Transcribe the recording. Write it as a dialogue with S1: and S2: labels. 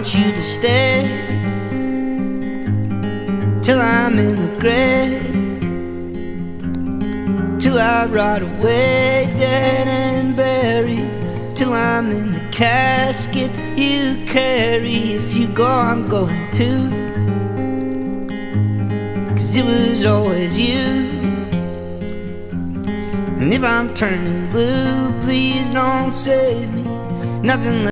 S1: want you to stay till I'm in the grave, till I rot away, dead and buried, till I'm in the casket you carry. If you go, I'm going too, 'cause it was always you. And if I'm turning blue, please don't save me. Nothing